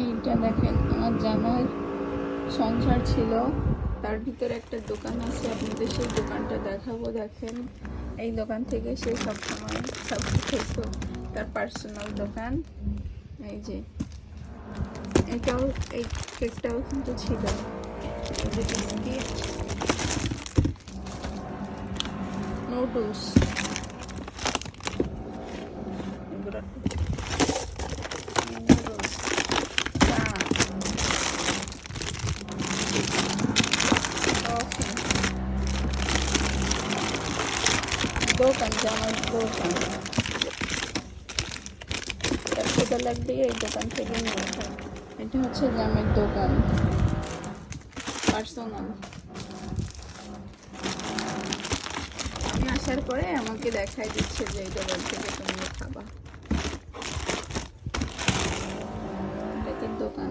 এইটা দেখেন, আমার জামার সংসার ছিল, তার ভিতরে একটা দোকান আছে, আপনাদের সেই দোকানটা দেখাবো। দেখেন, এই দোকান থেকে সে সবসময় সব খেতো, তার পার্সোনাল দোকান। এই যে এটাও, এই কেকটাও কিন্তু ছিল। এই যে বিস্কিট, নুডলস, এগুলো নুডলস, চা, কফি, দোকান, জামার দোকান। তার সেটা লাগবে এই দোকান থেকে নিয়ে আসা। এটা হচ্ছে জামের দোকান, পার্সোনাল। আমি আসার পরে আমাকে দেখাই দিচ্ছে যে এই দোকান থেকে তুমি খাবা। এটা তো দোকান।